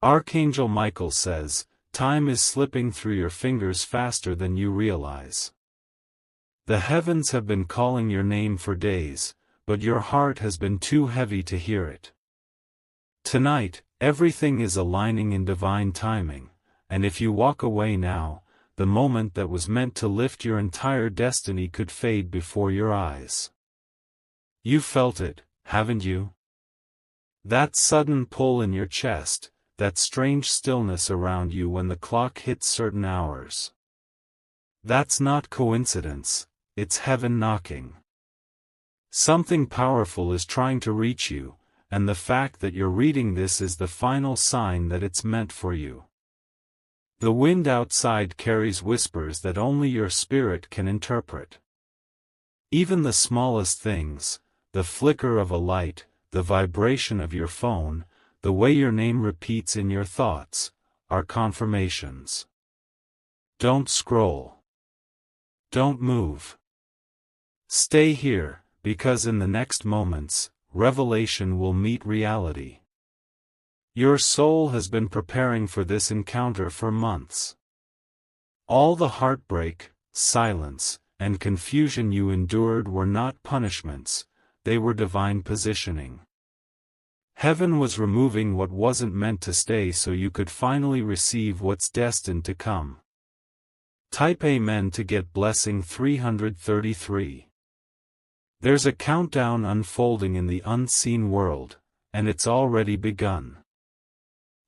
Archangel Michael says, time is slipping through your fingers faster than you realize. The heavens have been calling your name for days, but your heart has been too heavy to hear it. Tonight, everything is aligning in divine timing, and if you walk away now, the moment that was meant to lift your entire destiny could fade before your eyes. You felt it, haven't you? That sudden pull in your chest, that strange stillness around you when the clock hits certain hours. That's not coincidence, it's heaven knocking. Something powerful is trying to reach you, and the fact that you're reading this is the final sign that it's meant for you. The wind outside carries whispers that only your spirit can interpret. Even the smallest things, the flicker of a light, the vibration of your phone, the way your name repeats in your thoughts, are confirmations. Don't scroll. Don't move. Stay here, because in the next moments, revelation will meet reality. Your soul has been preparing for this encounter for months. All the heartbreak, silence, and confusion you endured were not punishments, they were divine positioning. Heaven was removing what wasn't meant to stay so you could finally receive what's destined to come. Type Amen to get blessing 333. There's a countdown unfolding in the unseen world, and it's already begun.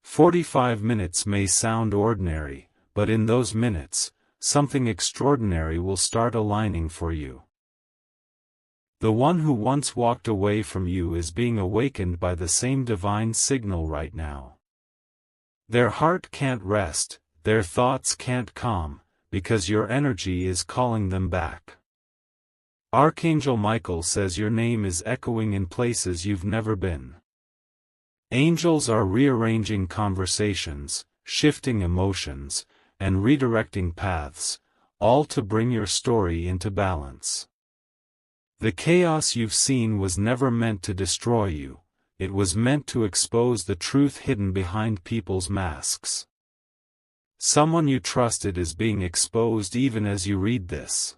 45 minutes may sound ordinary, but in those minutes, something extraordinary will start aligning for you. The one who once walked away from you is being awakened by the same divine signal right now. Their heart can't rest, their thoughts can't calm, because your energy is calling them back. Archangel Michael says your name is echoing in places you've never been. Angels are rearranging conversations, shifting emotions, and redirecting paths, all to bring your story into balance. The chaos you've seen was never meant to destroy you, it was meant to expose the truth hidden behind people's masks. Someone you trusted is being exposed even as you read this.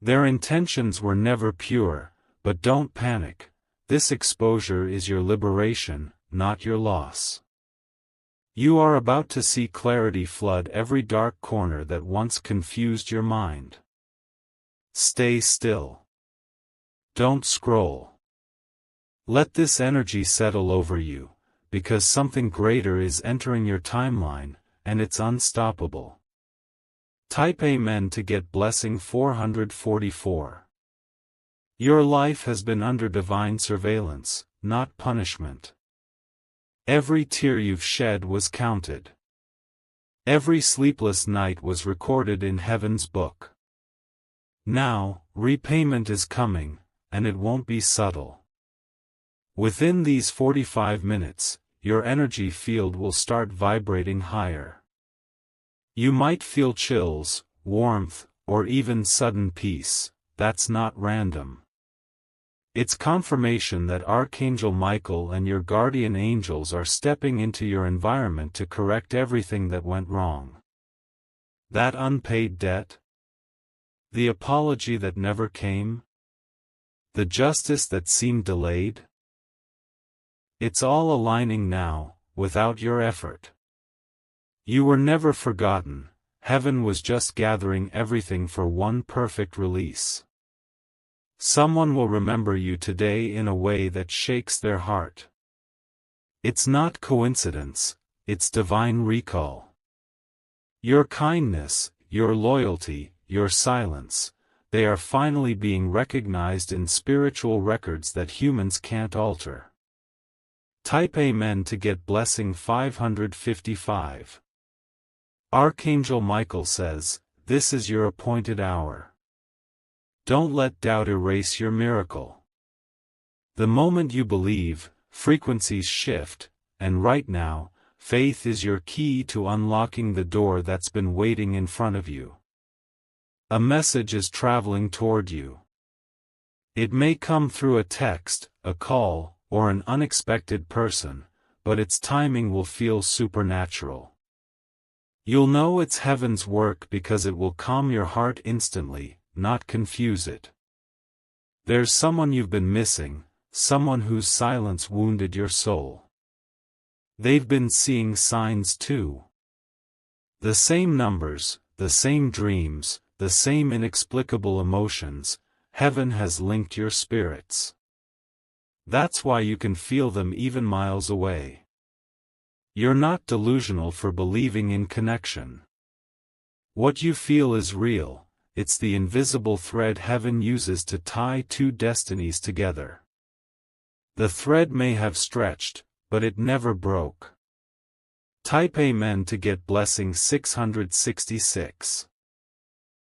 Their intentions were never pure, but don't panic. This exposure is your liberation, not your loss. You are about to see clarity flood every dark corner that once confused your mind. Stay still. Don't scroll. Let this energy settle over you, because something greater is entering your timeline, and it's unstoppable. Type Amen to get blessing 444. Your life has been under divine surveillance, not punishment. Every tear you've shed was counted. Every sleepless night was recorded in heaven's book. Now, repayment is coming, and it won't be subtle. Within these 45 minutes, your energy field will start vibrating higher. You might feel chills, warmth, or even sudden peace. That's not random. It's confirmation that Archangel Michael and your guardian angels are stepping into your environment to correct everything that went wrong. That unpaid debt? The apology that never came? The justice that seemed delayed? It's all aligning now, without your effort. You were never forgotten, heaven was just gathering everything for one perfect release. Someone will remember you today in a way that shakes their heart. It's not coincidence, it's divine recall. Your kindness, your loyalty, your silence, they are finally being recognized in spiritual records that humans can't alter. Type Amen to get blessing 555. Archangel Michael says, this is your appointed hour. Don't let doubt erase your miracle. The moment you believe, frequencies shift, and right now, faith is your key to unlocking the door that's been waiting in front of you. A message is traveling toward you. It may come through a text, a call, or an unexpected person, but its timing will feel supernatural. You'll know it's heaven's work because it will calm your heart instantly, not confuse it. There's someone you've been missing, someone whose silence wounded your soul. They've been seeing signs too. The same numbers, the same dreams, the same inexplicable emotions, heaven has linked your spirits. That's why you can feel them even miles away. You're not delusional for believing in connection. What you feel is real, it's the invisible thread heaven uses to tie two destinies together. The thread may have stretched, but it never broke. Type Amen to get blessing 666.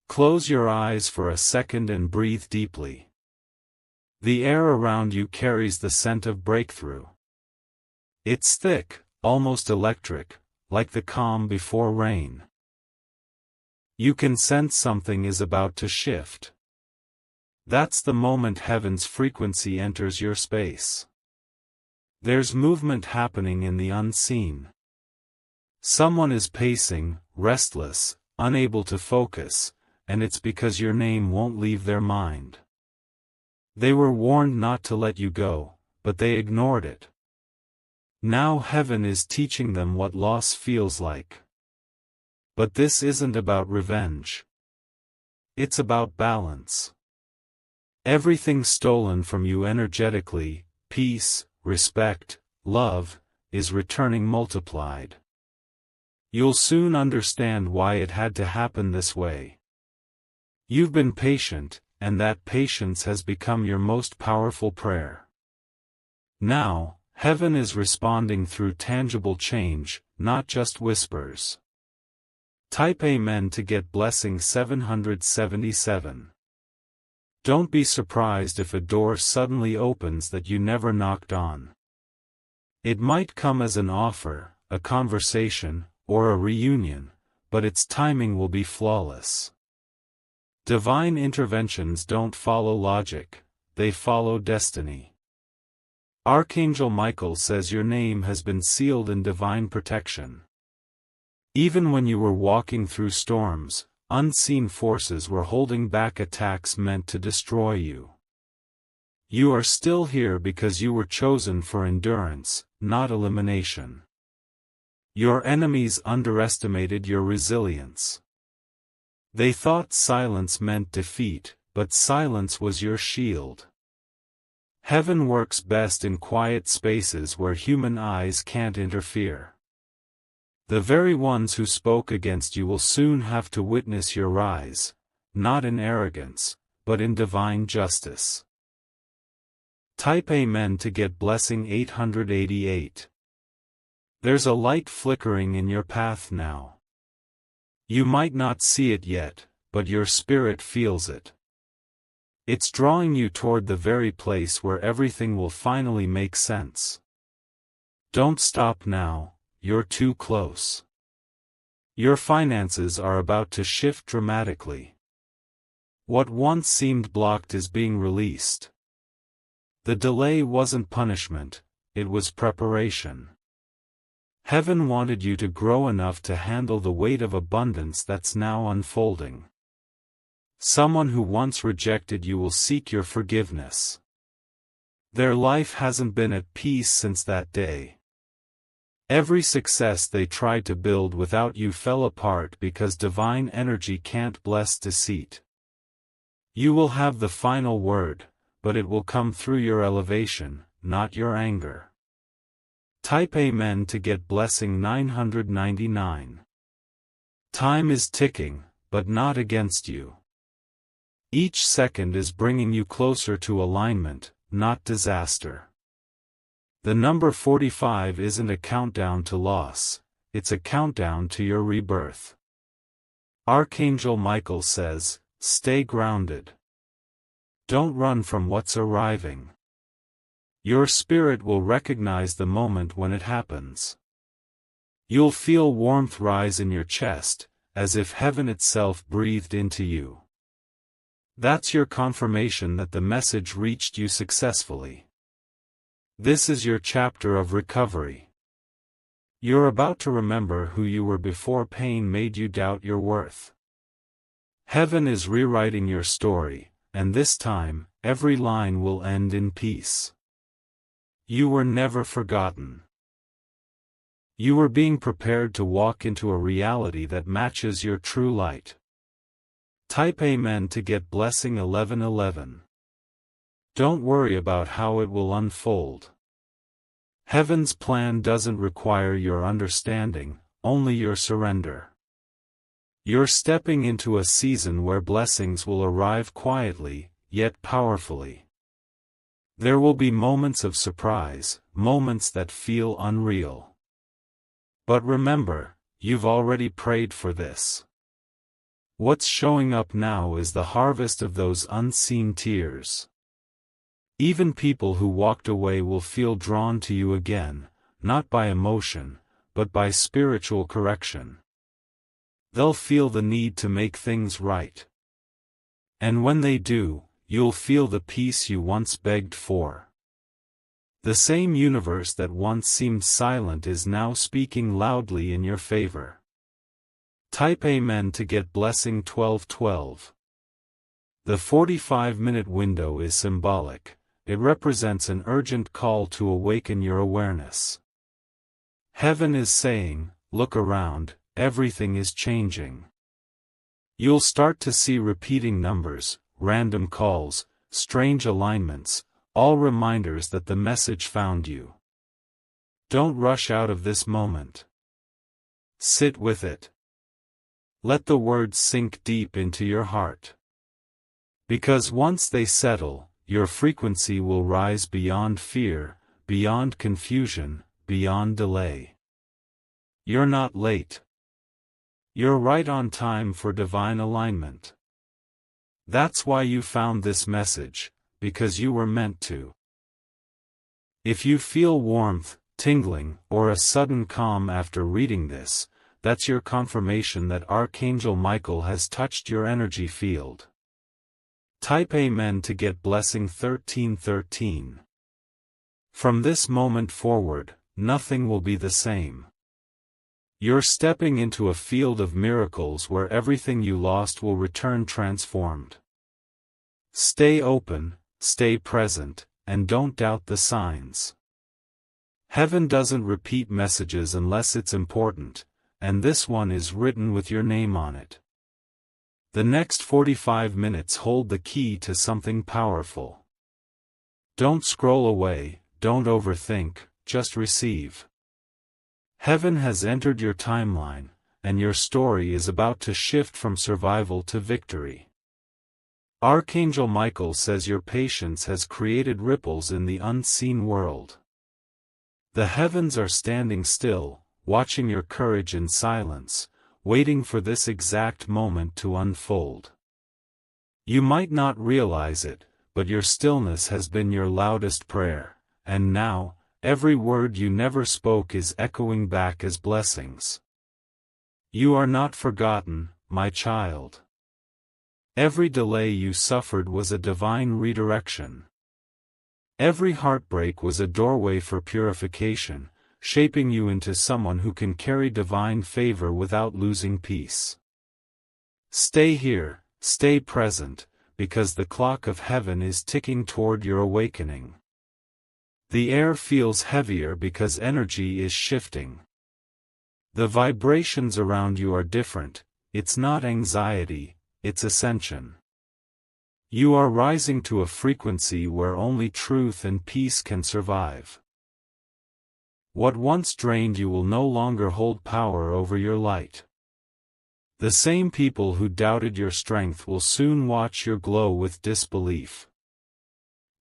Close your eyes for a second and breathe deeply. The air around you carries the scent of breakthrough. It's thick, almost electric, like the calm before rain. You can sense something is about to shift. That's the moment heaven's frequency enters your space. There's movement happening in the unseen. Someone is pacing, restless, unable to focus, and it's because your name won't leave their mind. They were warned not to let you go, but they ignored it. Now heaven is teaching them what loss feels like. But this isn't about revenge. It's about balance. Everything stolen from you energetically, peace, respect, love, is returning multiplied. You'll soon understand why it had to happen this way. You've been patient, and that patience has become your most powerful prayer. Now, heaven is responding through tangible change, not just whispers. Type Amen to get blessing 777. Don't be surprised if a door suddenly opens that you never knocked on. It might come as an offer, a conversation, or a reunion, but its timing will be flawless. Divine interventions don't follow logic, they follow destiny. Archangel Michael says your name has been sealed in divine protection. Even when you were walking through storms, unseen forces were holding back attacks meant to destroy you. You are still here because you were chosen for endurance, not elimination. Your enemies underestimated your resilience. They thought silence meant defeat, but silence was your shield. Heaven works best in quiet spaces where human eyes can't interfere. The very ones who spoke against you will soon have to witness your rise, not in arrogance, but in divine justice. Type Amen to get blessing 888. There's a light flickering in your path now. You might not see it yet, but your spirit feels it. It's drawing you toward the very place where everything will finally make sense. Don't stop now, you're too close. Your finances are about to shift dramatically. What once seemed blocked is being released. The delay wasn't punishment, it was preparation. Heaven wanted you to grow enough to handle the weight of abundance that's now unfolding. Someone who once rejected you will seek your forgiveness. Their life hasn't been at peace since that day. Every success they tried to build without you fell apart because divine energy can't bless deceit. You will have the final word, but it will come through your elevation, not your anger. Type Amen to get blessing 999. Time is ticking, but not against you. Each second is bringing you closer to alignment, not disaster. The number 45 isn't a countdown to loss, it's a countdown to your rebirth. Archangel Michael says, stay grounded. Don't run from what's arriving. Your spirit will recognize the moment when it happens. You'll feel warmth rise in your chest, as if heaven itself breathed into you. That's your confirmation that the message reached you successfully. This is your chapter of recovery. You're about to remember who you were before pain made you doubt your worth. Heaven is rewriting your story, and this time, every line will end in peace. You were never forgotten. You were being prepared to walk into a reality that matches your true light. Type Amen to get blessing 1111. Don't worry about how it will unfold. Heaven's plan doesn't require your understanding, only your surrender. You're stepping into a season where blessings will arrive quietly, yet powerfully. There will be moments of surprise, moments that feel unreal. But remember, you've already prayed for this. What's showing up now is the harvest of those unseen tears. Even people who walked away will feel drawn to you again, not by emotion, but by spiritual correction. They'll feel the need to make things right. And when they do, you'll feel the peace you once begged for. The same universe that once seemed silent is now speaking loudly in your favor. Type Amen to get blessing 1212. The 45-minute window is symbolic. It represents an urgent call to awaken your awareness. Heaven is saying, look around, everything is changing. You'll start to see repeating numbers, random calls, strange alignments, all reminders that the message found you. Don't rush out of this moment. Sit with it. Let the words sink deep into your heart. Because once they settle, your frequency will rise beyond fear, beyond confusion, beyond delay. You're not late. You're right on time for divine alignment. That's why you found this message, because you were meant to. If you feel warmth, tingling, or a sudden calm after reading this, that's your confirmation that Archangel Michael has touched your energy field. Type Amen to get blessing 1313. From this moment forward, nothing will be the same. You're stepping into a field of miracles where everything you lost will return transformed. Stay open, stay present, and don't doubt the signs. Heaven doesn't repeat messages unless it's important, and this one is written with your name on it. The next 45 minutes hold the key to something powerful. Don't scroll away, don't overthink, just receive. Heaven has entered your timeline, and your story is about to shift from survival to victory. Archangel Michael says your patience has created ripples in the unseen world. The heavens are standing still, watching your courage in silence, waiting for this exact moment to unfold. You might not realize it, but your stillness has been your loudest prayer, and now, every word you never spoke is echoing back as blessings. You are not forgotten, my child. Every delay you suffered was a divine redirection. Every heartbreak was a doorway for purification, shaping you into someone who can carry divine favor without losing peace. Stay here, stay present, because the clock of heaven is ticking toward your awakening. The air feels heavier because energy is shifting. The vibrations around you are different. It's not anxiety, it's ascension. You are rising to a frequency where only truth and peace can survive. What once drained you will no longer hold power over your light. The same people who doubted your strength will soon watch your glow with disbelief.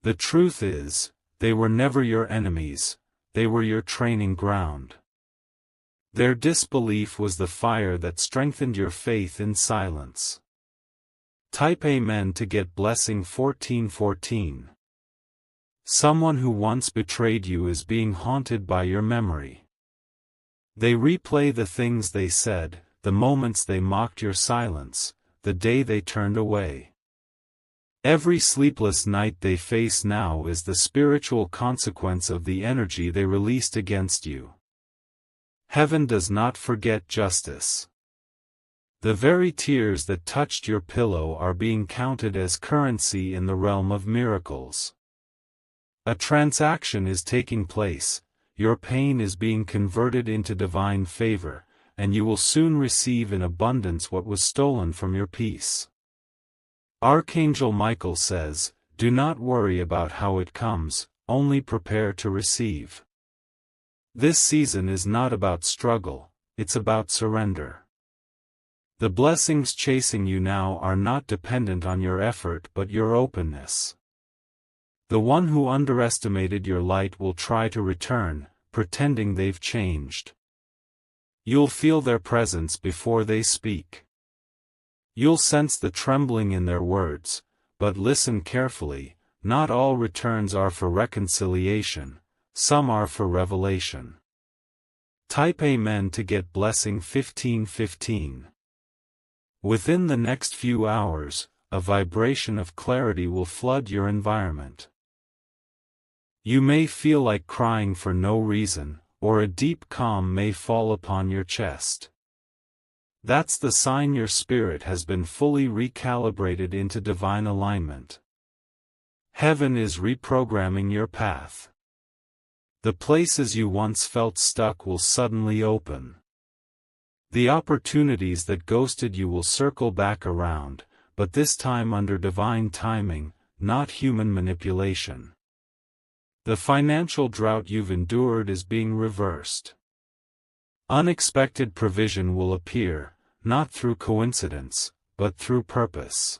The truth is, they were never your enemies, they were your training ground. Their disbelief was the fire that strengthened your faith in silence. Type Amen to get blessing 1414. Someone who once betrayed you is being haunted by your memory. They replay the things they said, the moments they mocked your silence, the day they turned away. Every sleepless night they face now is the spiritual consequence of the energy they released against you. Heaven does not forget justice. The very tears that touched your pillow are being counted as currency in the realm of miracles. A transaction is taking place, your pain is being converted into divine favor, and you will soon receive in abundance what was stolen from your peace. Archangel Michael says, "Do not worry about how it comes, only prepare to receive." This season is not about struggle, it's about surrender. The blessings chasing you now are not dependent on your effort but your openness. The one who underestimated your light will try to return, pretending they've changed. You'll feel their presence before they speak. You'll sense the trembling in their words, but listen carefully, not all returns are for reconciliation, some are for revelation. Type Amen to get blessing 1515. Within the next few hours, a vibration of clarity will flood your environment. You may feel like crying for no reason, or a deep calm may fall upon your chest. That's the sign your spirit has been fully recalibrated into divine alignment. Heaven is reprogramming your path. The places you once felt stuck will suddenly open. The opportunities that ghosted you will circle back around, but this time under divine timing, not human manipulation. The financial drought you've endured is being reversed. Unexpected provision will appear, not through coincidence, but through purpose.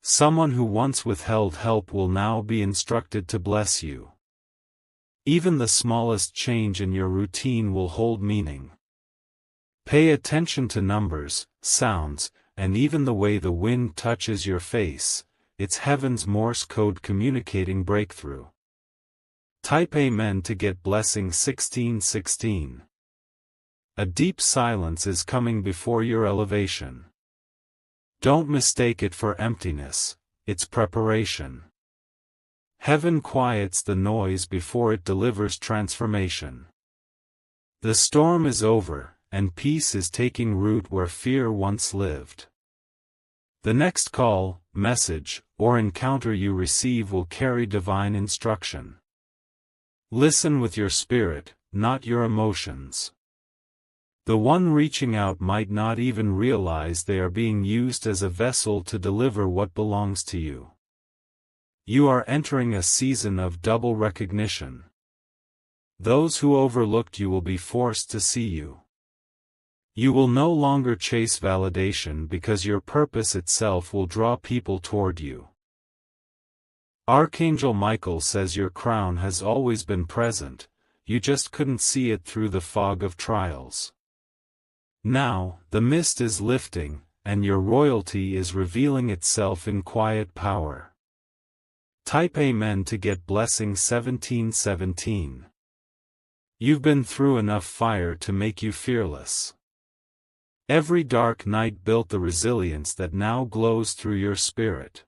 Someone who once withheld help will now be instructed to bless you. Even the smallest change in your routine will hold meaning. Pay attention to numbers, sounds, and even the way the wind touches your face. It's heaven's Morse code communicating breakthrough. Type Amen to get blessing 1616. A deep silence is coming before your elevation. Don't mistake it for emptiness, it's preparation. Heaven quiets the noise before it delivers transformation. The storm is over, and peace is taking root where fear once lived. The next call, message, or encounter you receive will carry divine instruction. Listen with your spirit, not your emotions. The one reaching out might not even realize they are being used as a vessel to deliver what belongs to you. You are entering a season of double recognition. Those who overlooked you will be forced to see you. You will no longer chase validation because your purpose itself will draw people toward you. Archangel Michael says your crown has always been present, you just couldn't see it through the fog of trials. Now, the mist is lifting, and your royalty is revealing itself in quiet power. Type Amen to get blessing 1717. You've been through enough fire to make you fearless. Every dark night built the resilience that now glows through your spirit.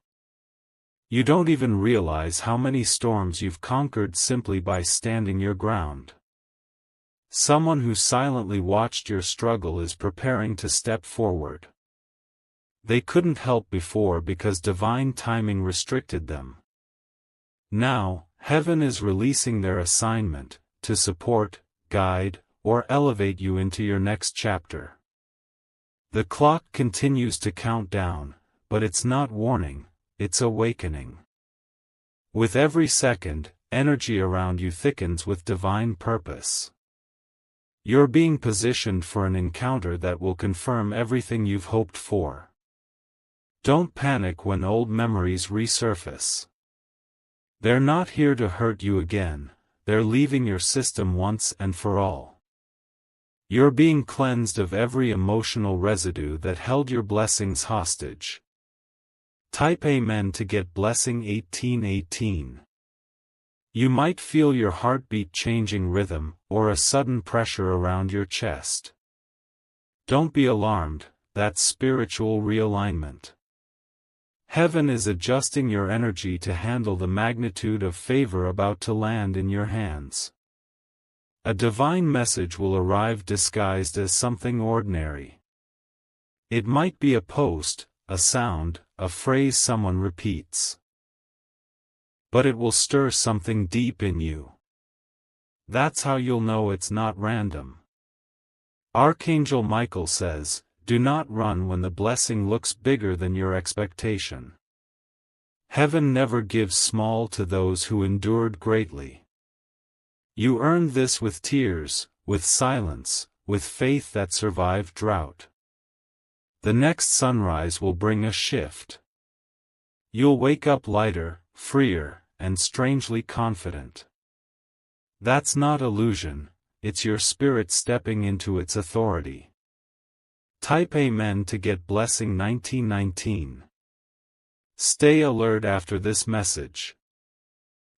You don't even realize how many storms you've conquered simply by standing your ground. Someone who silently watched your struggle is preparing to step forward. They couldn't help before because divine timing restricted them. Now, heaven is releasing their assignment, to support, guide, or elevate you into your next chapter. The clock continues to count down, but it's not warning, it's awakening. With every second, energy around you thickens with divine purpose. You're being positioned for an encounter that will confirm everything you've hoped for. Don't panic when old memories resurface. They're not here to hurt you again, they're leaving your system once and for all. You're being cleansed of every emotional residue that held your blessings hostage. Type Amen to get blessing 1818. You might feel your heartbeat changing rhythm, or a sudden pressure around your chest. Don't be alarmed, that's spiritual realignment. Heaven is adjusting your energy to handle the magnitude of favor about to land in your hands. A divine message will arrive disguised as something ordinary. It might be a post, a sound, a phrase someone repeats. But it will stir something deep in you. That's how you'll know it's not random. Archangel Michael says, "Do not run when the blessing looks bigger than your expectation." Heaven never gives small to those who endured greatly. You earned this with tears, with silence, with faith that survived drought. The next sunrise will bring a shift. You'll wake up lighter, freer, and strangely confident. That's not illusion, it's your spirit stepping into its authority. Type Amen to get blessing 1919. Stay alert after this message.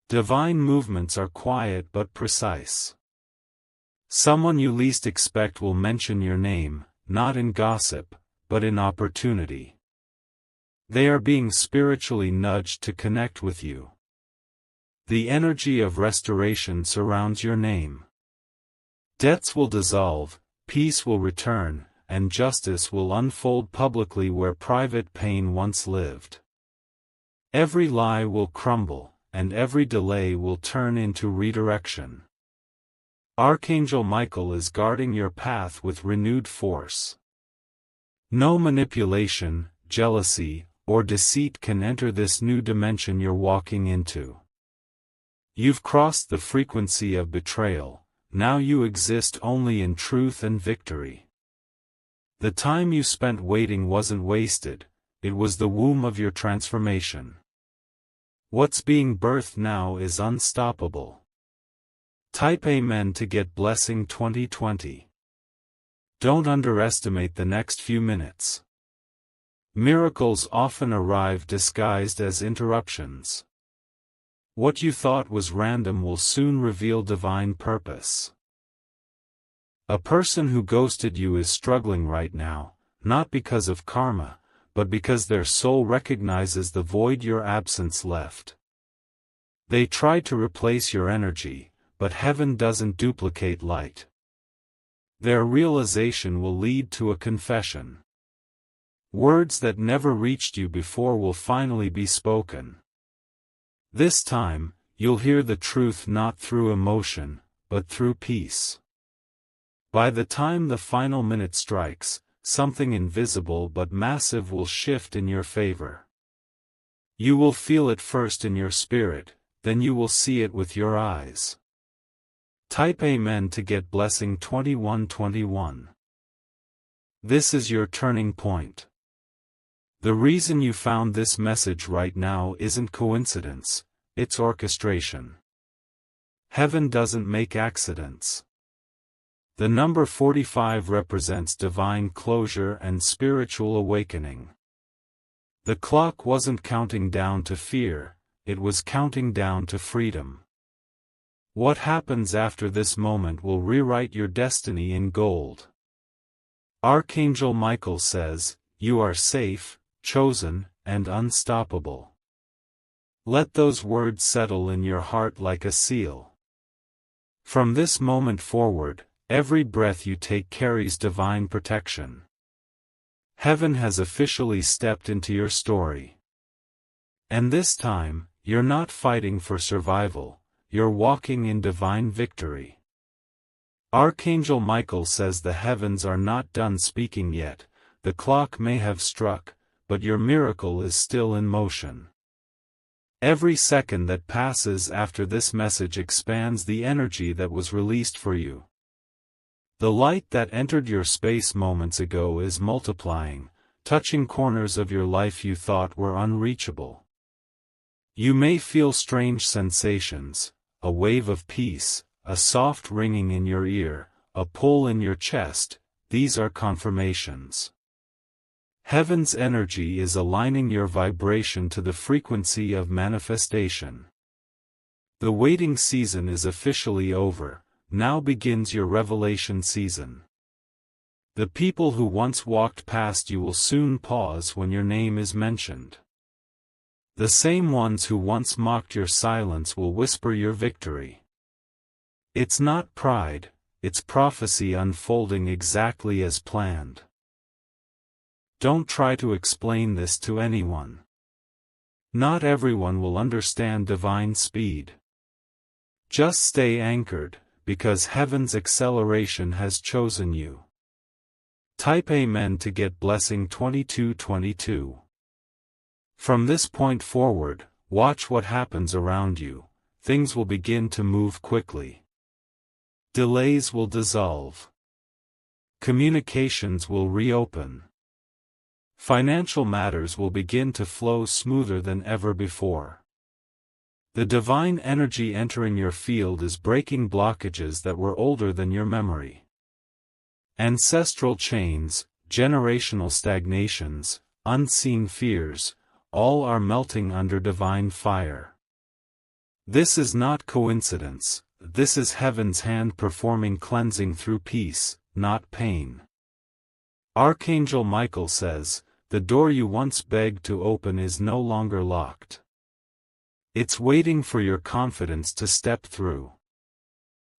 Divine movements are quiet but precise. Someone you least expect will mention your name, not in gossip, but in opportunity. They are being spiritually nudged to connect with you. The energy of restoration surrounds your name. Debts will dissolve, peace will return, and justice will unfold publicly where private pain once lived. Every lie will crumble, and every delay will turn into redirection. Archangel Michael is guarding your path with renewed force. No manipulation, jealousy, or deceit can enter this new dimension you're walking into. You've crossed the frequency of betrayal, now you exist only in truth and victory. The time you spent waiting wasn't wasted, it was the womb of your transformation. What's being birthed now is unstoppable. Type Amen to get blessing 2020. Don't underestimate the next few minutes. Miracles often arrive disguised as interruptions. What you thought was random will soon reveal divine purpose. A person who ghosted you is struggling right now, not because of karma, but because their soul recognizes the void your absence left. They tried to replace your energy, but heaven doesn't duplicate light. Their realization will lead to a confession. Words that never reached you before will finally be spoken. This time, you'll hear the truth not through emotion, but through peace. By the time the final minute strikes, something invisible but massive will shift in your favor. You will feel it first in your spirit, then you will see it with your eyes. Type Amen to get blessing 2121. This is your turning point. The reason you found this message right now isn't coincidence, it's orchestration. Heaven doesn't make accidents. The number 45 represents divine closure and spiritual awakening. The clock wasn't counting down to fear, it was counting down to freedom. What happens after this moment will rewrite your destiny in gold. Archangel Michael says, "You are safe, chosen, and unstoppable." Let those words settle in your heart like a seal. From this moment forward, every breath you take carries divine protection. Heaven has officially stepped into your story. And this time, you're not fighting for survival, you're walking in divine victory. Archangel Michael says the heavens are not done speaking yet, the clock may have struck, but your miracle is still in motion. Every second that passes after this message expands the energy that was released for you. The light that entered your space moments ago is multiplying, touching corners of your life you thought were unreachable. You may feel strange sensations, a wave of peace, a soft ringing in your ear, a pull in your chest. These are confirmations. Heaven's energy is aligning your vibration to the frequency of manifestation. The waiting season is officially over, now begins your revelation season. The people who once walked past you will soon pause when your name is mentioned. The same ones who once mocked your silence will whisper your victory. It's not pride, it's prophecy unfolding exactly as planned. Don't try to explain this to anyone. Not everyone will understand divine speed. Just stay anchored, because heaven's acceleration has chosen you. Type Amen to get blessing 2222. From this point forward, watch what happens around you. Things will begin to move quickly. Delays will dissolve. Communications will reopen. Financial matters will begin to flow smoother than ever before. The divine energy entering your field is breaking blockages that were older than your memory. Ancestral chains, generational stagnations, unseen fears, all are melting under divine fire. This is not coincidence, this is heaven's hand performing cleansing through peace, not pain. Archangel Michael says, "The door you once begged to open is no longer locked. It's waiting for your confidence to step through."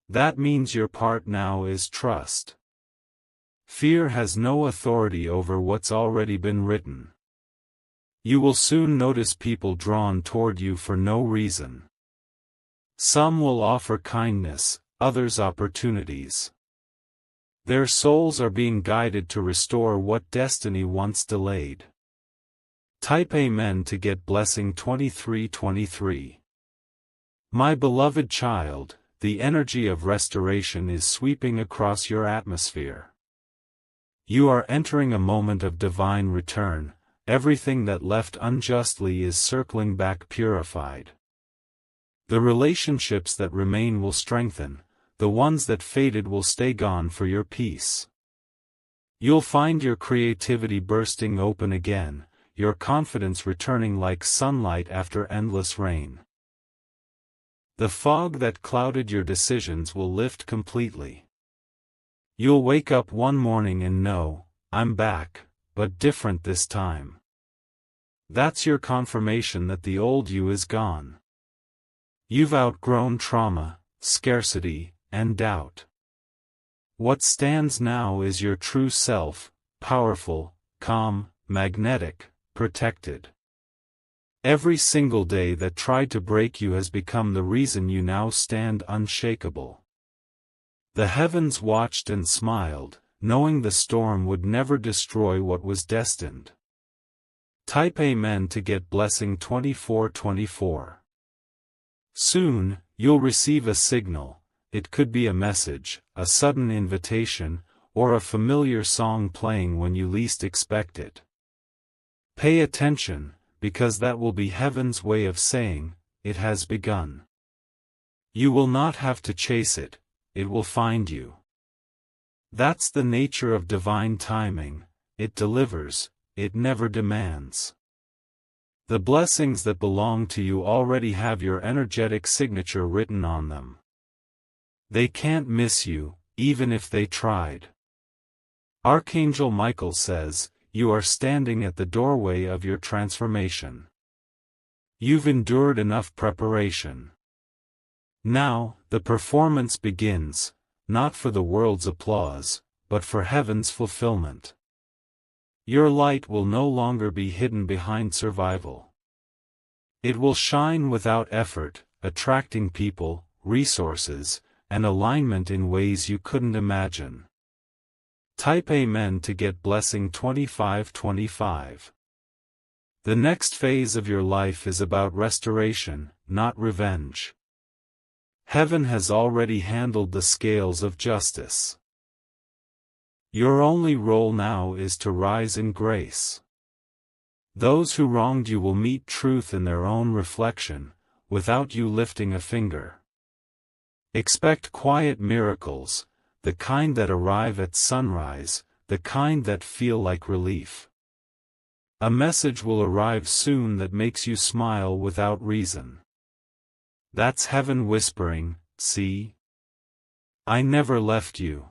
That means your part now is trust. Fear has no authority over what's already been written. You will soon notice people drawn toward you for no reason. Some will offer kindness, others opportunities. Their souls are being guided to restore what destiny once delayed. Type Amen to get blessing 2323. My beloved child, the energy of restoration is sweeping across your atmosphere. You are entering a moment of divine return, everything that left unjustly is circling back purified. The relationships that remain will strengthen, the ones that faded will stay gone for your peace. You'll find your creativity bursting open again, your confidence returning like sunlight after endless rain. The fog that clouded your decisions will lift completely. You'll wake up one morning and know, I'm back, but different this time. That's your confirmation that the old you is gone. You've outgrown trauma, scarcity, and doubt. What stands now is your true self, powerful, calm, magnetic, protected. Every single day that tried to break you has become the reason you now stand unshakable. The heavens watched and smiled, knowing the storm would never destroy what was destined. Type Amen to get blessing 2424. Soon, you'll receive a signal. It could be a message, a sudden invitation, or a familiar song playing when you least expect it. Pay attention, because that will be heaven's way of saying, it has begun. You will not have to chase it, it will find you. That's the nature of divine timing, it delivers, it never demands. The blessings that belong to you already have your energetic signature written on them. They can't miss you, even if they tried. Archangel Michael says, you are standing at the doorway of your transformation. You've endured enough preparation. Now, the performance begins, not for the world's applause, but for heaven's fulfillment. Your light will no longer be hidden behind survival. It will shine without effort, attracting people, resources, and alignment in ways you couldn't imagine. Type Amen to get blessing 2525. The next phase of your life is about restoration, not revenge. Heaven has already handled the scales of justice. Your only role now is to rise in grace. Those who wronged you will meet truth in their own reflection, without you lifting a finger. Expect quiet miracles, the kind that arrive at sunrise, the kind that feel like relief. A message will arrive soon that makes you smile without reason. That's heaven whispering, see? I never left you.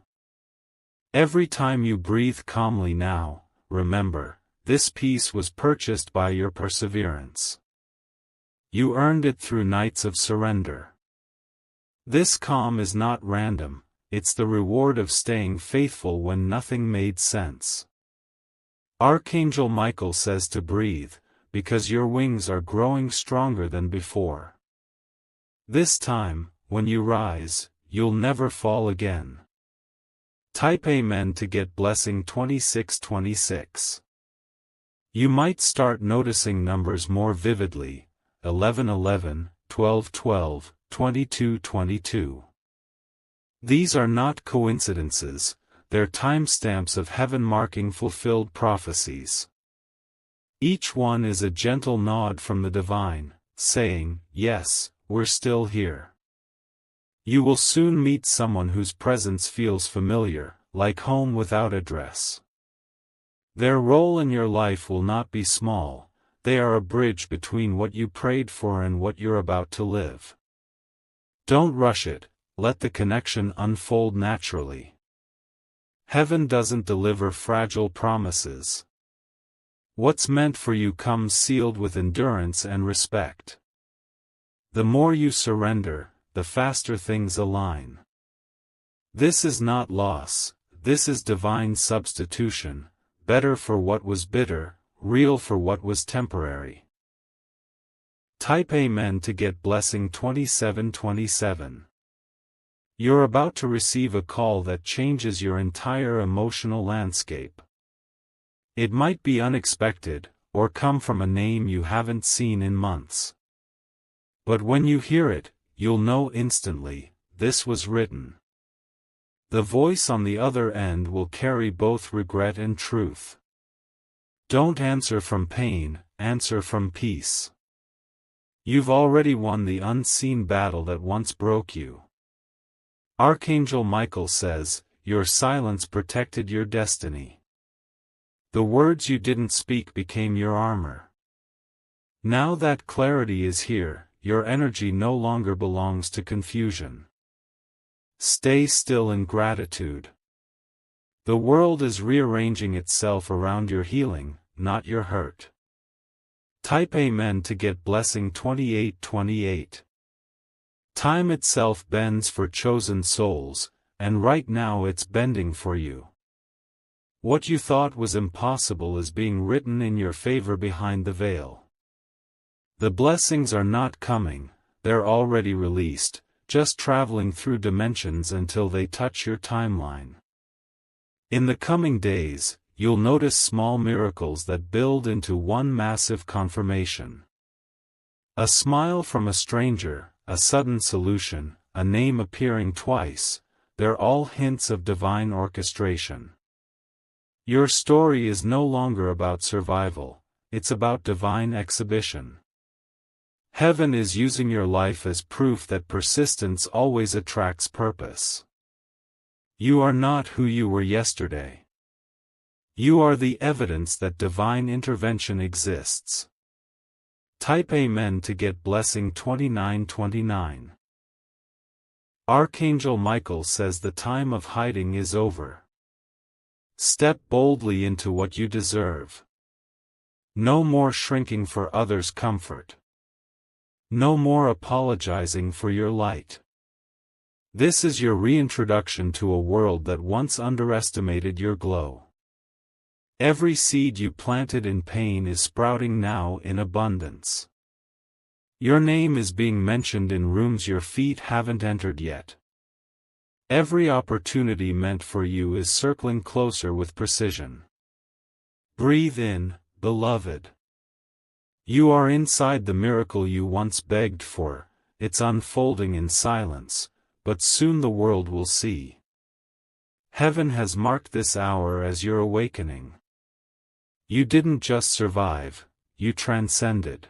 Every time you breathe calmly now, remember, this peace was purchased by your perseverance. You earned it through nights of surrender. This calm is not random, it's the reward of staying faithful when nothing made sense. Archangel Michael says to breathe, because your wings are growing stronger than before. This time, when you rise, you'll never fall again. Type Amen to get blessing 2626. You might start noticing numbers more vividly, 1111, 1212, 2222. These are not coincidences, they're timestamps of heaven marking fulfilled prophecies. Each one is a gentle nod from the divine, saying, yes, we're still here. You will soon meet someone whose presence feels familiar, like home without address. Their role in your life will not be small, they are a bridge between what you prayed for and what you're about to live. Don't rush it, let the connection unfold naturally. Heaven doesn't deliver fragile promises. What's meant for you comes sealed with endurance and respect. The more you surrender, the faster things align. This is not loss, this is divine substitution, better for what was bitter, real for what was temporary. Type Amen to get blessing 2727. You're about to receive a call that changes your entire emotional landscape. It might be unexpected, or come from a name you haven't seen in months. But when you hear it, you'll know instantly, this was written. The voice on the other end will carry both regret and truth. Don't answer from pain, answer from peace. You've already won the unseen battle that once broke you. Archangel Michael says, your silence protected your destiny. The words you didn't speak became your armor. Now that clarity is here, your energy no longer belongs to confusion. Stay still in gratitude. The world is rearranging itself around your healing, not your hurt. Type Amen to get blessing 2828. Time itself bends for chosen souls, and right now it's bending for you. What you thought was impossible is being written in your favor behind the veil. The blessings are not coming, they're already released, just traveling through dimensions until they touch your timeline. In the coming days, you'll notice small miracles that build into one massive confirmation. A smile from a stranger, a sudden solution, a name appearing twice, they're all hints of divine orchestration. Your story is no longer about survival, it's about divine exhibition. Heaven is using your life as proof that persistence always attracts purpose. You are not who you were yesterday. You are the evidence that divine intervention exists. Type Amen to get blessing 2929. Archangel Michael says the time of hiding is over. Step boldly into what you deserve. No more shrinking for others' comfort. No more apologizing for your light. This is your reintroduction to a world that once underestimated your glow. Every seed you planted in pain is sprouting now in abundance. Your name is being mentioned in rooms your feet haven't entered yet. Every opportunity meant for you is circling closer with precision. Breathe in, beloved. You are inside the miracle you once begged for, it's unfolding in silence, but soon the world will see. Heaven has marked this hour as your awakening. You didn't just survive, you transcended.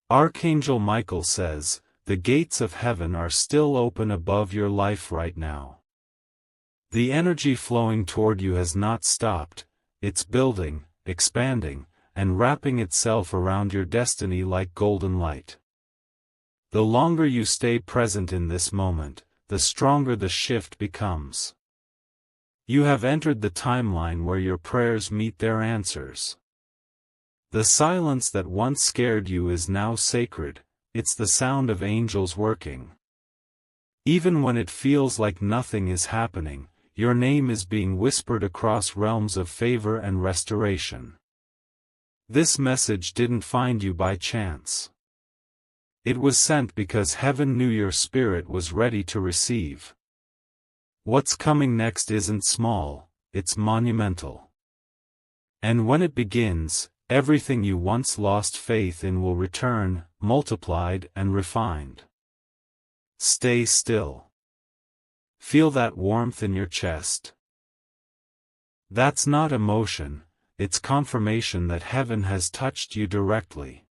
Archangel Michael says, the gates of heaven are still open above your life right now. The energy flowing toward you has not stopped, it's building, expanding, and wrapping itself around your destiny like golden light. The longer you stay present in this moment, the stronger the shift becomes. You have entered the timeline where your prayers meet their answers. The silence that once scared you is now sacred, it's the sound of angels working. Even when it feels like nothing is happening, your name is being whispered across realms of favor and restoration. This message didn't find you by chance. It was sent because heaven knew your spirit was ready to receive. What's coming next isn't small, it's monumental. And when it begins, everything you once lost faith in will return, multiplied and refined. Stay still. Feel that warmth in your chest. That's not emotion, it's confirmation that heaven has touched you directly.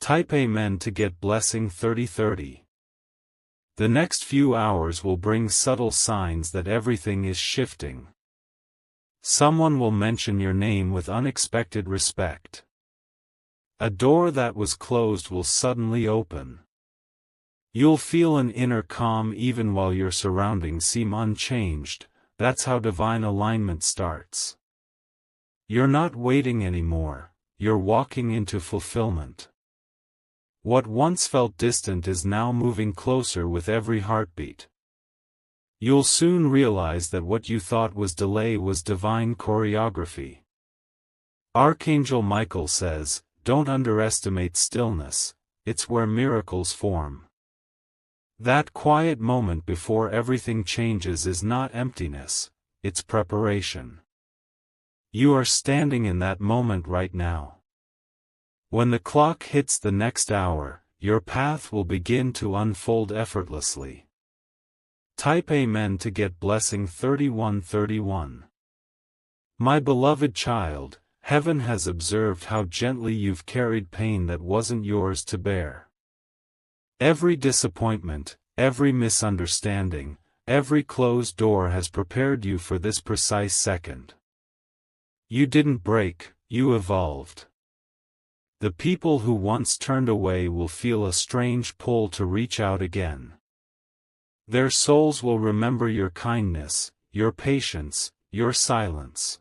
Type Amen to get blessing 3030. The next few hours will bring subtle signs that everything is shifting. Someone will mention your name with unexpected respect. A door that was closed will suddenly open. You'll feel an inner calm even while your surroundings seem unchanged. That's how divine alignment starts. You're not waiting anymore, you're walking into fulfillment. What once felt distant is now moving closer with every heartbeat. You'll soon realize that what you thought was delay was divine choreography. Archangel Michael says, "Don't underestimate stillness, it's where miracles form." That quiet moment before everything changes is not emptiness, it's preparation. You are standing in that moment right now. When the clock hits the next hour, your path will begin to unfold effortlessly. Type Amen to get blessing 3131. My beloved child, heaven has observed how gently you've carried pain that wasn't yours to bear. Every disappointment, every misunderstanding, every closed door has prepared you for this precise second. You didn't break, you evolved. The people who once turned away will feel a strange pull to reach out again. Their souls will remember your kindness, your patience, your silence.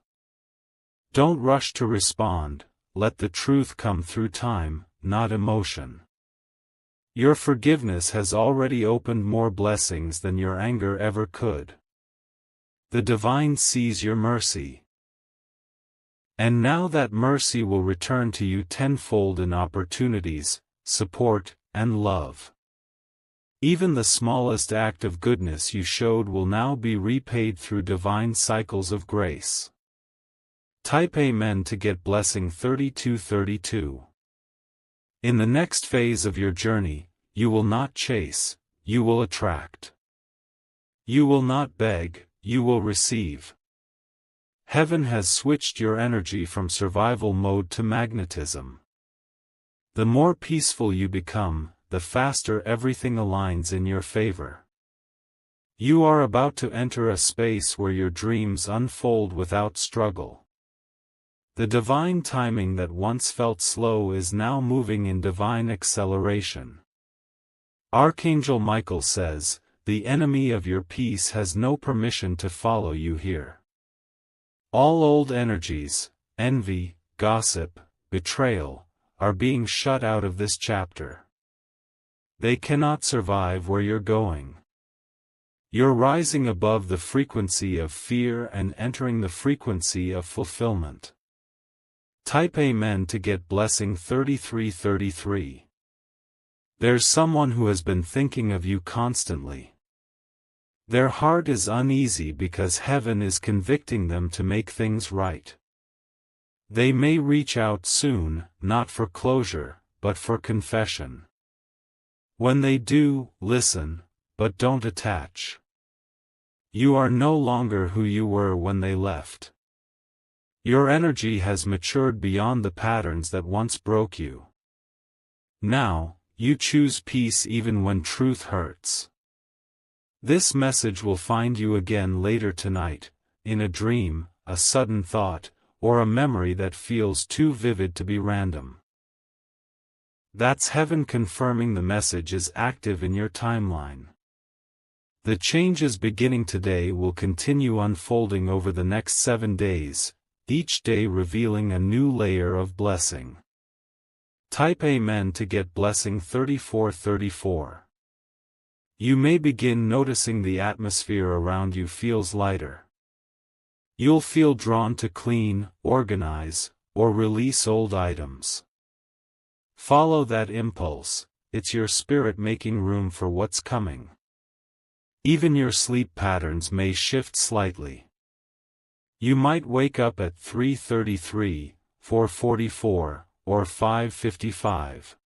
Don't rush to respond, let the truth come through time, not emotion. Your forgiveness has already opened more blessings than your anger ever could. The divine sees your mercy. And now that mercy will return to you tenfold in opportunities, support, and love. Even the smallest act of goodness you showed will now be repaid through divine cycles of grace. Type Amen to get blessing 3232. In the next phase of your journey, you will not chase, you will attract. You will not beg, you will receive. Heaven has switched your energy from survival mode to magnetism. The more peaceful you become, the faster everything aligns in your favor. You are about to enter a space where your dreams unfold without struggle. The divine timing that once felt slow is now moving in divine acceleration. Archangel Michael says, "The enemy of your peace has no permission to follow you here." All old energies, envy, gossip, betrayal, are being shut out of this chapter. They cannot survive where you're going. You're rising above the frequency of fear and entering the frequency of fulfillment. Type Amen to get blessing 3333. There's someone who has been thinking of you constantly. Their heart is uneasy because heaven is convicting them to make things right. They may reach out soon, not for closure, but for confession. When they do, listen, but don't attach. You are no longer who you were when they left. Your energy has matured beyond the patterns that once broke you. Now, you choose peace even when truth hurts. This message will find you again later tonight, in a dream, a sudden thought, or a memory that feels too vivid to be random. That's heaven confirming the message is active in your timeline. The changes beginning today will continue unfolding over the next 7 days, each day revealing a new layer of blessing. Type Amen to get blessing 3434. You may begin noticing the atmosphere around you feels lighter. You'll feel drawn to clean, organize, or release old items. Follow that impulse, it's your spirit making room for what's coming. Even your sleep patterns may shift slightly. You might wake up at 3:33, 4:44, or 5:55.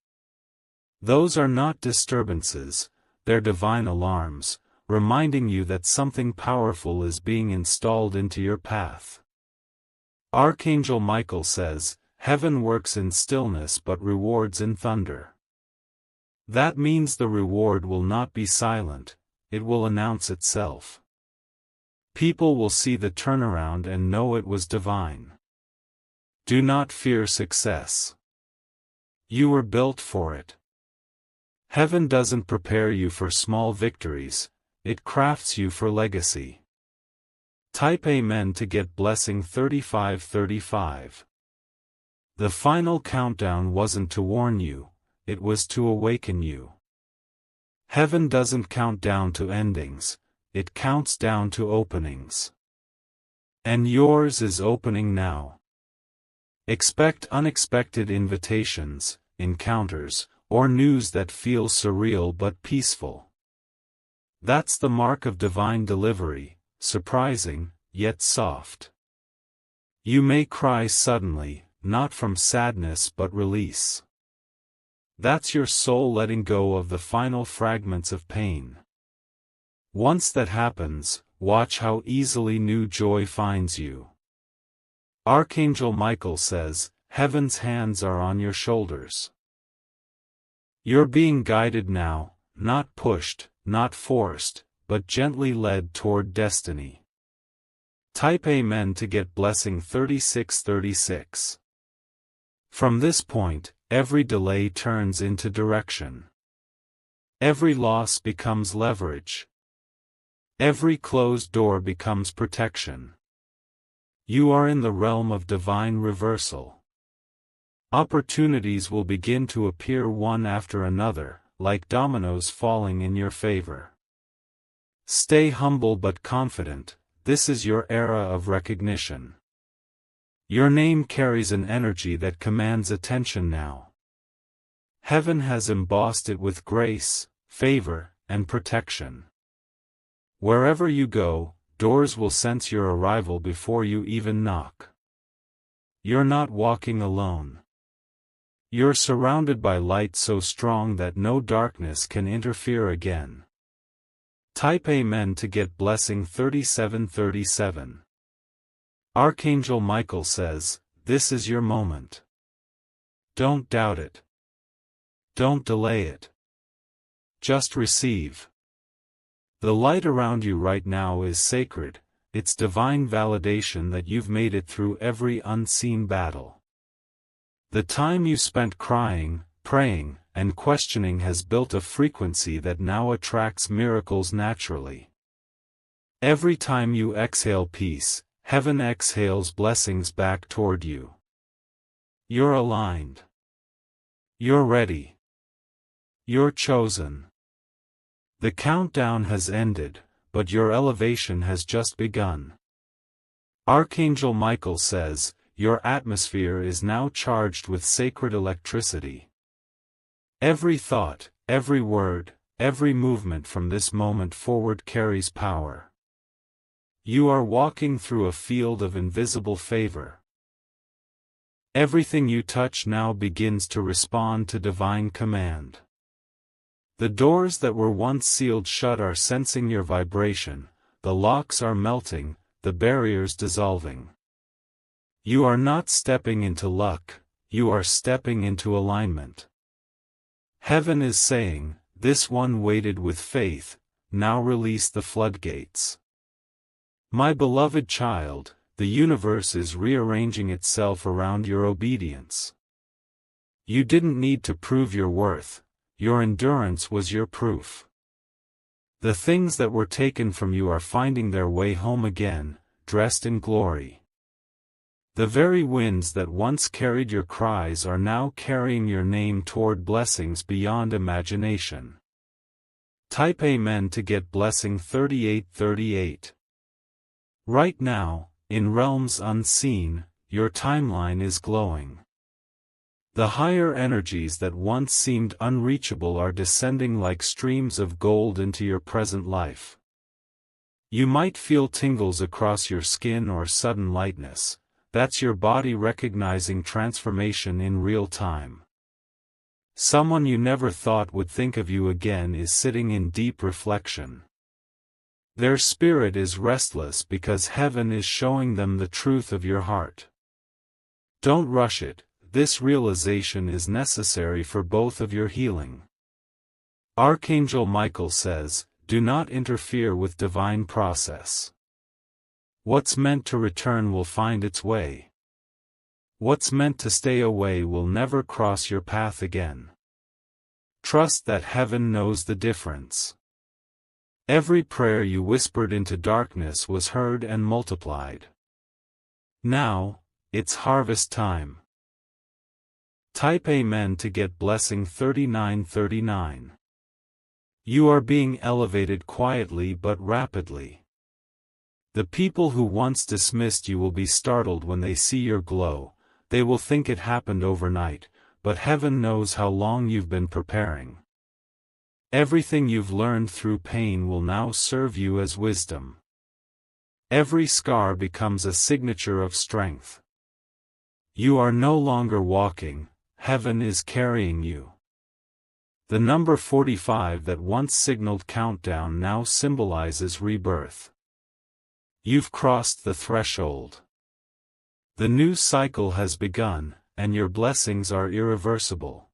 Those are not disturbances, they're divine alarms, reminding you that something powerful is being installed into your path. Archangel Michael says, "Heaven works in stillness but rewards in thunder." That means the reward will not be silent, it will announce itself. People will see the turnaround and know it was divine. Do not fear success. You were built for it. Heaven doesn't prepare you for small victories, it crafts you for legacy. Type Amen to get blessing 3535. The final countdown wasn't to warn you, it was to awaken you. Heaven doesn't count down to endings, it counts down to openings. And yours is opening now. Expect unexpected invitations, encounters, or news that feels surreal but peaceful. That's the mark of divine delivery, surprising, yet soft. You may cry suddenly, not from sadness but release. That's your soul letting go of the final fragments of pain. Once that happens, watch how easily new joy finds you. Archangel Michael says, "Heaven's hands are on your shoulders." You're being guided now, not pushed, not forced, but gently led toward destiny. Type Amen to get blessing 3636. From this point, every delay turns into direction. Every loss becomes leverage. Every closed door becomes protection. You are in the realm of divine reversal. Opportunities will begin to appear one after another, like dominoes falling in your favor. Stay humble but confident, this is your era of recognition. Your name carries an energy that commands attention now. Heaven has embossed it with grace, favor, and protection. Wherever you go, doors will sense your arrival before you even knock. You're not walking alone. You're surrounded by light so strong that no darkness can interfere again. Type Amen to get blessing 3737. Archangel Michael says, "This is your moment. Don't doubt it. Don't delay it. Just receive." The light around you right now is sacred, it's divine validation that you've made it through every unseen battle. The time you spent crying, praying, and questioning has built a frequency that now attracts miracles naturally. Every time you exhale peace, heaven exhales blessings back toward you. You're aligned. You're ready. You're chosen. The countdown has ended, but your elevation has just begun. Archangel Michael says, "Your atmosphere is now charged with sacred electricity." Every thought, every word, every movement from this moment forward carries power. You are walking through a field of invisible favor. Everything you touch now begins to respond to divine command. The doors that were once sealed shut are sensing your vibration, the locks are melting, the barriers dissolving. You are not stepping into luck, you are stepping into alignment. Heaven is saying, "This one waited with faith, now release the floodgates." My beloved child, the universe is rearranging itself around your obedience. You didn't need to prove your worth, your endurance was your proof. The things that were taken from you are finding their way home again, dressed in glory. The very winds that once carried your cries are now carrying your name toward blessings beyond imagination. Type Amen to get blessing 3838. Right now, in realms unseen, your timeline is glowing. The higher energies that once seemed unreachable are descending like streams of gold into your present life. You might feel tingles across your skin or sudden lightness. That's your body recognizing transformation in real time. Someone you never thought would think of you again is sitting in deep reflection. Their spirit is restless because heaven is showing them the truth of your heart. Don't rush it, this realization is necessary for both of your healing. Archangel Michael says, do not interfere with divine process. What's meant to return will find its way. What's meant to stay away will never cross your path again. Trust that heaven knows the difference. Every prayer you whispered into darkness was heard and multiplied. Now, it's harvest time. Type Amen to get blessing 3939. You are being elevated quietly but rapidly. The people who once dismissed you will be startled when they see your glow. They will think it happened overnight, but heaven knows how long you've been preparing. Everything you've learned through pain will now serve you as wisdom. Every scar becomes a signature of strength. You are no longer walking, heaven is carrying you. The number 45 that once signaled countdown now symbolizes rebirth. You've crossed the threshold. The new cycle has begun, and your blessings are irreversible.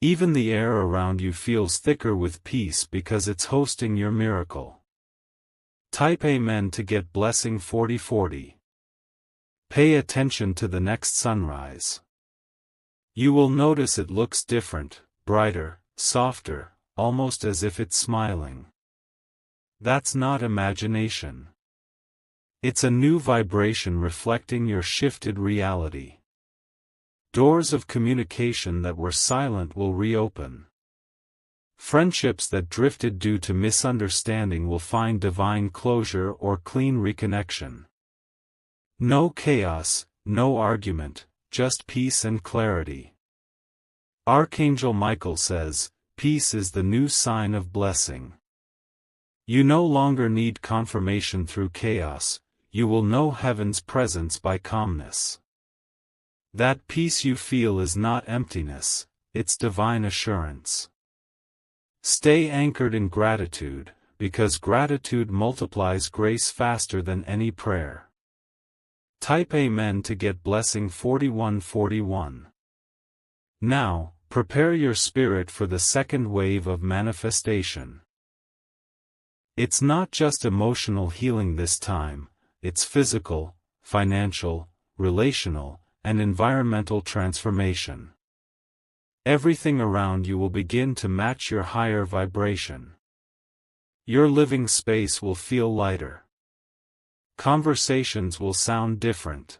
Even the air around you feels thicker with peace because it's hosting your miracle. Type Amen to get blessing 4040. Pay attention to the next sunrise. You will notice it looks different, brighter, softer, almost as if it's smiling. That's not imagination. It's a new vibration reflecting your shifted reality. Doors of communication that were silent will reopen. Friendships that drifted due to misunderstanding will find divine closure or clean reconnection. No chaos, no argument, just peace and clarity. Archangel Michael says, peace is the new sign of blessing. You no longer need confirmation through chaos. You will know heaven's presence by calmness. That peace you feel is not emptiness, it's divine assurance. Stay anchored in gratitude, because gratitude multiplies grace faster than any prayer. Type Amen to get blessing 4141. Now, prepare your spirit for the second wave of manifestation. It's not just emotional healing this time. It's physical, financial, relational, and environmental transformation. Everything around you will begin to match your higher vibration. Your living space will feel lighter. Conversations will sound different.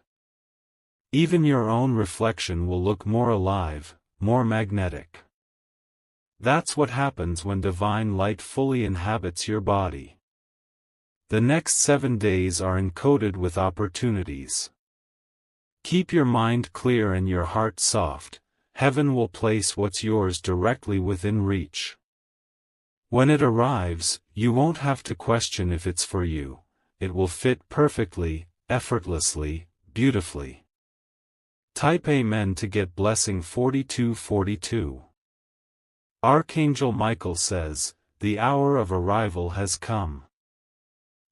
Even your own reflection will look more alive, more magnetic. That's what happens when divine light fully inhabits your body. The next 7 days are encoded with opportunities. Keep your mind clear and your heart soft. Heaven will place what's yours directly within reach. When it arrives, you won't have to question if it's for you. It will fit perfectly, effortlessly, beautifully. Type Amen to get blessing 4242. Archangel Michael says, the hour of arrival has come.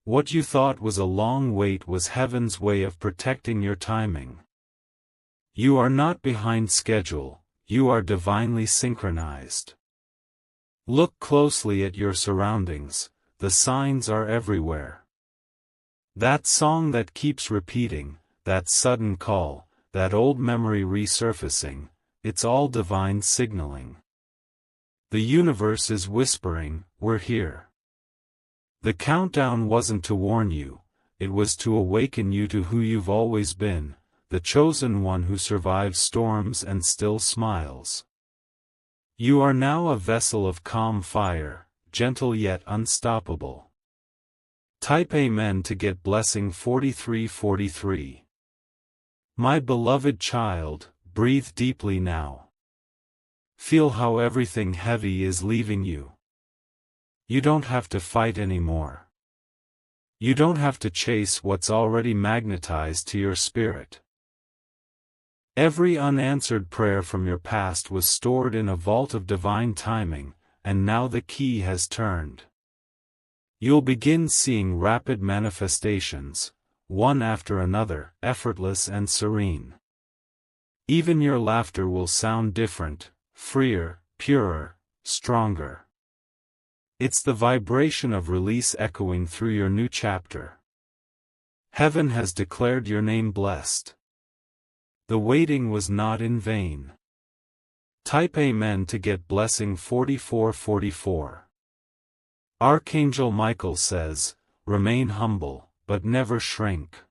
What you thought was a long wait was heaven's way of protecting your timing. You are not behind schedule, you are divinely synchronized. Look closely at your surroundings, the signs are everywhere. That song that keeps repeating, that sudden call, that old memory resurfacing, it's all divine signaling. The universe is whispering, we're here. The countdown wasn't to warn you, it was to awaken you to who you've always been, the chosen one who survives storms and still smiles. You are now a vessel of calm fire, gentle yet unstoppable. Type Amen to get blessing 4343. My beloved child, breathe deeply now. Feel how everything heavy is leaving you. You don't have to fight anymore. You don't have to chase what's already magnetized to your spirit. Every unanswered prayer from your past was stored in a vault of divine timing, and now the key has turned. You'll begin seeing rapid manifestations, one after another, effortless and serene. Even your laughter will sound different, freer, purer, stronger. It's the vibration of release echoing through your new chapter. Heaven has declared your name blessed. The waiting was not in vain. Type Amen to get blessing 4444. Archangel Michael says, remain humble, but never shrink.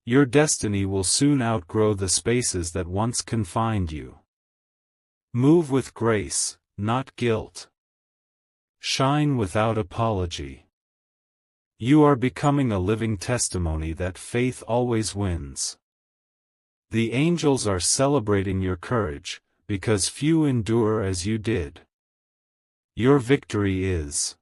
Your destiny will soon outgrow the spaces that once confined you. Move with grace, not guilt. Shine without apology. You are becoming a living testimony that faith always wins. The angels are celebrating your courage, because few endure as you did. Your victory is